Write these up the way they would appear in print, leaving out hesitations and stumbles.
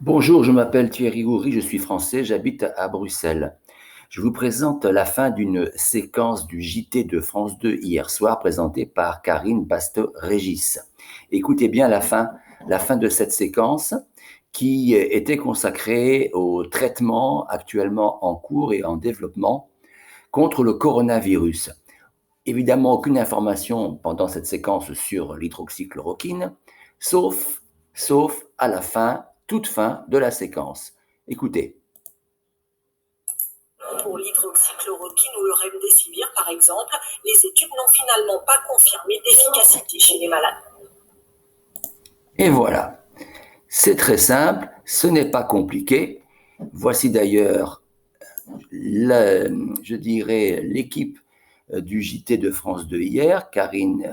Bonjour, je m'appelle Thierry Houry, je suis français, j'habite à Bruxelles. Je vous présente la fin d'une séquence du JT de France 2 hier soir présentée par Karine Baste-Régis. Écoutez bien la fin de cette séquence qui était consacrée au traitement actuellement en cours et en développement contre le coronavirus. Évidemment, aucune information pendant cette séquence sur l'hydroxychloroquine, sauf, sauf à la fin, toute fin de la séquence. Écoutez. Pour l'hydroxychloroquine ou le remdesivir, par exemple, les études n'ont finalement pas confirmé d'efficacité chez les malades. Et voilà. C'est très simple, ce n'est pas compliqué. Voici d'ailleurs, je dirais, l'équipe du JT de France 2 hier, Karine,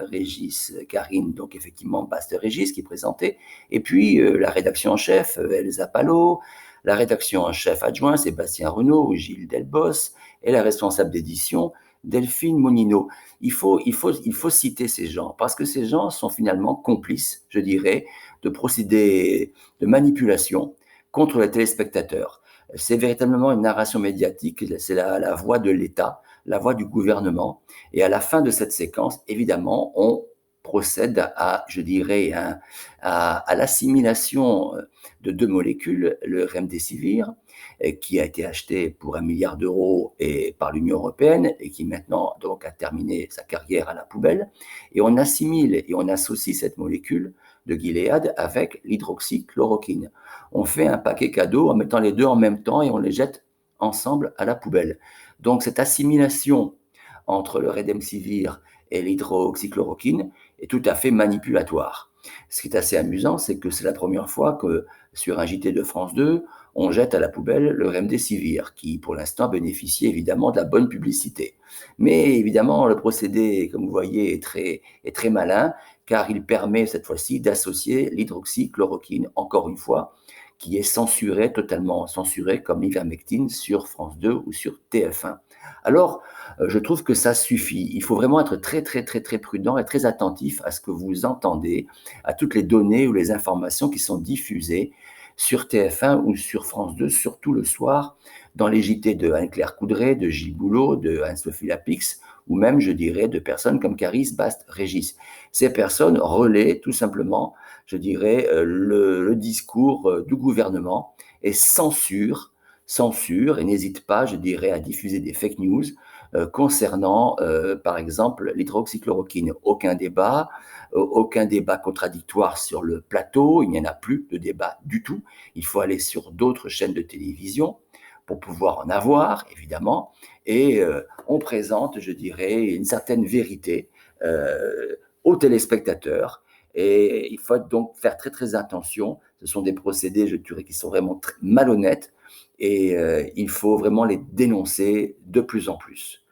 donc effectivement Baste-Régis qui présentait, et puis la rédaction en chef, Elsa Palot, la rédaction en chef adjoint, Sébastien Renaud, Gilles Delbos, et la responsable d'édition, Delphine Monino. Il faut citer ces gens, parce que ces gens sont finalement complices, je dirais, de procédés de manipulation contre les téléspectateurs. C'est véritablement une narration médiatique, c'est la voix de l'État, la voix du gouvernement. Et à la fin de cette séquence, évidemment, on procède à, je dirais, à l'assimilation de deux molécules, le remdesivir, qui a été acheté pour 1 milliard d'euros par l'Union européenne et qui maintenant donc a terminé sa carrière à la poubelle. Et on assimile et on associe cette molécule de Gilead avec l'hydroxychloroquine. On fait un paquet cadeau en mettant les deux en même temps et on les jette ensemble à la poubelle. Donc cette assimilation entre le remdesivir et l'hydroxychloroquine est tout à fait manipulatoire. Ce qui est assez amusant, c'est que c'est la première fois que sur un JT de France 2, on jette à la poubelle le remdesivir, qui pour l'instant bénéficie évidemment de la bonne publicité. Mais évidemment, le procédé, comme vous voyez, est très malin, car il permet cette fois-ci d'associer l'hydroxychloroquine, encore une fois, qui est censurée, totalement censurée, comme l'ivermectine sur France 2 ou sur TF1. Alors, je trouve que ça suffit. Il faut vraiment être très, très, très, très prudent et très attentif à ce que vous entendez, à toutes les données ou les informations qui sont diffusées sur TF1 ou sur France 2, surtout le soir, dans les JT de Anne-Claire Coudray, de Gilles Boulot, de Anne-Sophie Lapix, ou même, je dirais, de personnes comme Caris Baste-Régis. Ces personnes relaient tout simplement, je dirais, le discours du gouvernement et censurent et n'hésitent pas, je dirais, à diffuser des fake news concernant, par exemple, l'hydroxychloroquine. Aucun débat contradictoire sur le plateau, il n'y en a plus de débat du tout. Il faut aller sur d'autres chaînes de télévision pour pouvoir en avoir, évidemment, et on présente, je dirais, une certaine vérité aux téléspectateurs. Et il faut donc faire très très attention. Ce sont des procédés, je dirais, qui sont vraiment très malhonnêtes et il faut vraiment les dénoncer de plus en plus.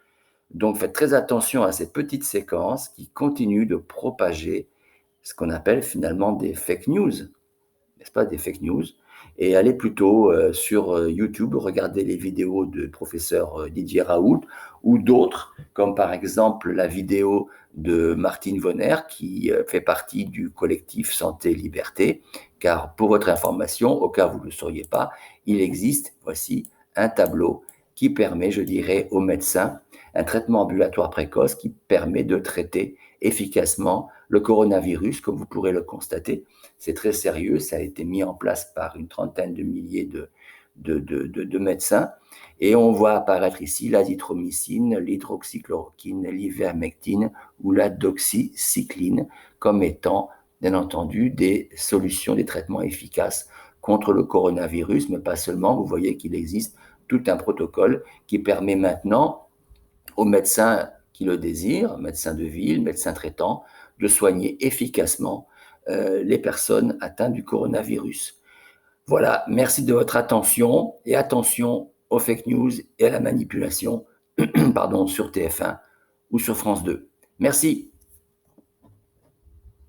Donc faites très attention à ces petites séquences qui continuent de propager ce qu'on appelle finalement des fake news, n'est-ce pas, des fake news, et allez plutôt sur YouTube, regarder les vidéos de professeur Didier Raoult ou d'autres, comme par exemple la vidéo de Martine Vonner qui fait partie du collectif Santé Liberté, car pour votre information, au cas où vous ne le sauriez pas, il existe, voici, un tableau qui permet, je dirais, aux médecins un traitement ambulatoire précoce qui permet de traiter efficacement le coronavirus, comme vous pourrez le constater. C'est très sérieux, ça a été mis en place par une trentaine de milliers de médecins. Et on voit apparaître ici l'azithromycine, l'hydroxychloroquine, l'ivermectine ou la doxycycline comme étant, bien entendu, des solutions, des traitements efficaces contre le coronavirus, mais pas seulement. Vous voyez qu'il existe tout un protocole qui permet maintenant aux médecins qui le désirent, médecins de ville, médecins traitants, de soigner efficacement les personnes atteintes du coronavirus. Voilà, merci de votre attention et attention aux fake news et à la manipulation pardon, sur TF1 ou sur France 2. Merci.